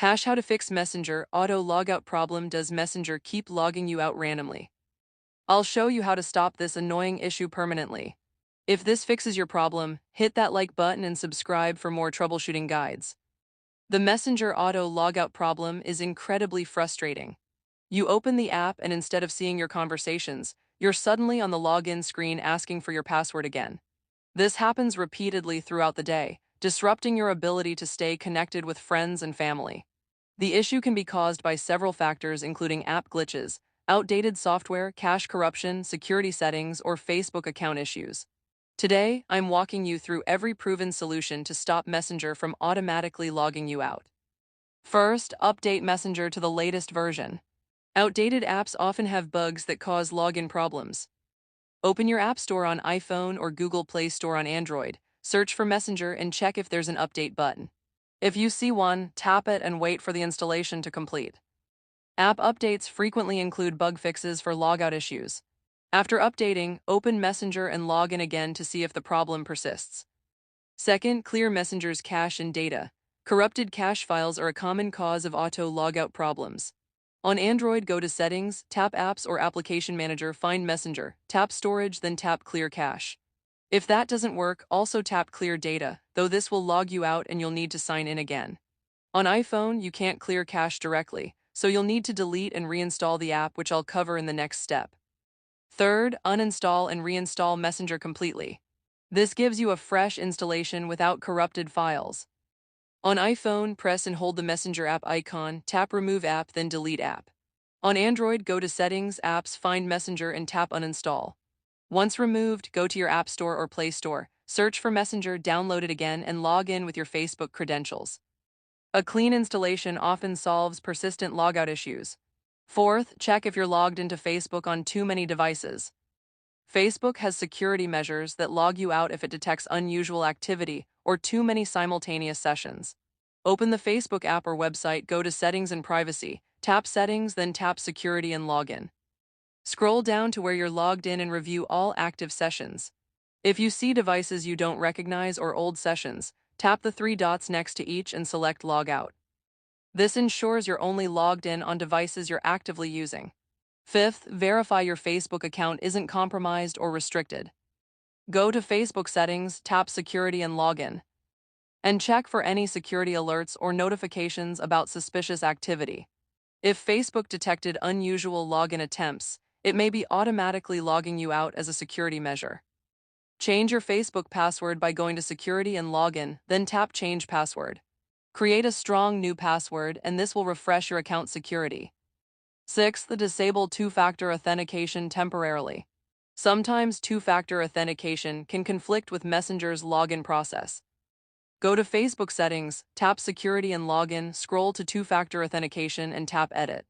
How to fix Messenger auto logout problem. Does Messenger keep logging you out randomly? I'll show you how to stop this annoying issue permanently. If this fixes your problem, hit that like button and subscribe for more troubleshooting guides. The Messenger auto logout problem is incredibly frustrating. You open the app and instead of seeing your conversations, you're suddenly on the login screen asking for your password again. This happens repeatedly throughout the day, disrupting your ability to stay connected with friends and family. The issue can be caused by several factors including app glitches, outdated software, cache corruption, security settings, or Facebook account issues. Today, I'm walking you through every proven solution to stop Messenger from automatically logging you out. First, update Messenger to the latest version. Outdated apps often have bugs that cause login problems. Open your App Store on iPhone or Google Play Store on Android, search for Messenger and check if there's an update button. If you see one, tap it and wait for the installation to complete. App updates frequently include bug fixes for logout issues. After updating, open Messenger and log in again to see if the problem persists. Second, clear Messenger's cache and data. Corrupted cache files are a common cause of auto logout problems. On Android, go to Settings, tap Apps or Application Manager, find Messenger, tap Storage, then tap Clear Cache. If that doesn't work, also tap Clear Data, though this will log you out and you'll need to sign in again. On iPhone, you can't clear cache directly, so you'll need to delete and reinstall the app, which I'll cover in the next step. Third, uninstall and reinstall Messenger completely. This gives you a fresh installation without corrupted files. On iPhone, press and hold the Messenger app icon, tap Remove App, then Delete App. On Android, go to Settings, Apps, find Messenger and tap Uninstall. Once removed, go to your App Store or Play Store, search for Messenger, download it again, and log in with your Facebook credentials. A clean installation often solves persistent logout issues. Fourth, check if you're logged into Facebook on too many devices. Facebook has security measures that log you out if it detects unusual activity or too many simultaneous sessions. Open the Facebook app or website, go to Settings and Privacy, tap Settings, then tap Security and Login. Scroll down to where you're logged in and review all active sessions. If you see devices you don't recognize or old sessions, tap the three dots next to each and select Log Out. This ensures you're only logged in on devices you're actively using. Fifth, verify your Facebook account isn't compromised or restricted. Go to Facebook Settings, tap Security and Login, and check for any security alerts or notifications about suspicious activity. If Facebook detected unusual login attempts, it may be automatically logging you out as a security measure. Change your Facebook password by going to Security and Login, then tap Change Password. Create a strong new password, and this will refresh your account security. Sixth, disable two-factor authentication temporarily. Sometimes two-factor authentication can conflict with Messenger's login process. Go to Facebook Settings, tap Security and Login, scroll to two-factor authentication and tap Edit.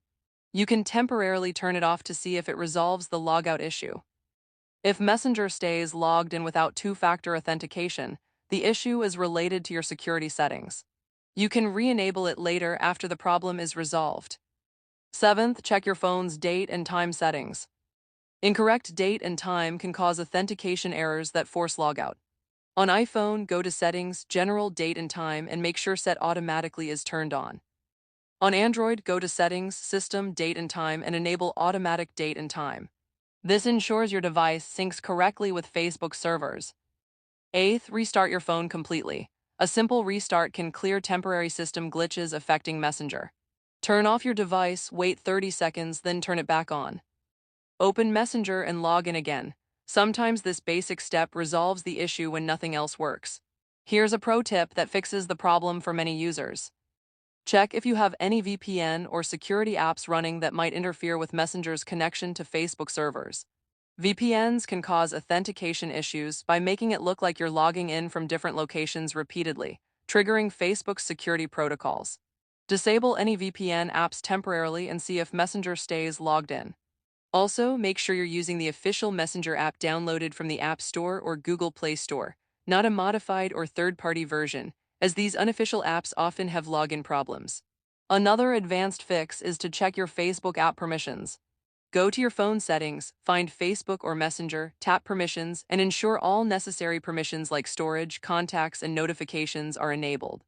You can temporarily turn it off to see if it resolves the logout issue. If Messenger stays logged in without two-factor authentication, the issue is related to your security settings. You can re-enable it later after the problem is resolved. Seventh, check your phone's date and time settings. Incorrect date and time can cause authentication errors that force logout. On iPhone, go to Settings, General Date and Time, and make sure Set Automatically is turned on. On Android, go to Settings, System, Date and Time, and enable Automatic Date and Time. This ensures your device syncs correctly with Facebook servers. Eighth, restart your phone completely. A simple restart can clear temporary system glitches affecting Messenger. Turn off your device, wait 30 seconds, then turn it back on. Open Messenger and log in again. Sometimes this basic step resolves the issue when nothing else works. Here's a pro tip that fixes the problem for many users. Check if you have any VPN or security apps running that might interfere with Messenger's connection to Facebook servers. VPNs can cause authentication issues by making it look like you're logging in from different locations repeatedly, triggering Facebook's security protocols. Disable any VPN apps temporarily and see if Messenger stays logged in. Also, make sure you're using the official Messenger app downloaded from the App Store or Google Play Store, not a modified or third-party version, as these unofficial apps often have login problems. Another advanced fix is to check your Facebook app permissions. Go to your phone settings, find Facebook or Messenger, tap Permissions, and ensure all necessary permissions like storage, contacts, and notifications are enabled.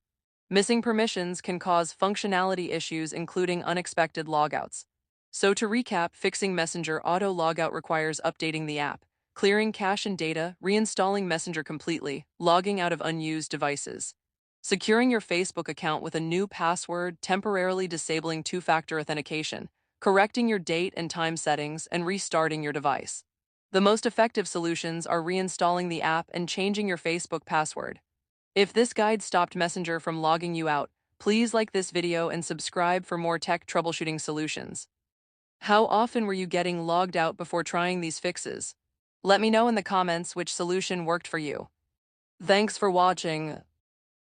Missing permissions can cause functionality issues, including unexpected logouts. So to recap, fixing Messenger auto logout requires updating the app, clearing cache and data, reinstalling Messenger completely, logging out of unused devices, securing your Facebook account with a new password, temporarily disabling two-factor authentication, correcting your date and time settings, and restarting your device. The most effective solutions are reinstalling the app and changing your Facebook password. If this guide stopped Messenger from logging you out, please like this video and subscribe for more tech troubleshooting solutions. How often were you getting logged out before trying these fixes? Let me know in the comments which solution worked for you. Thanks for watching.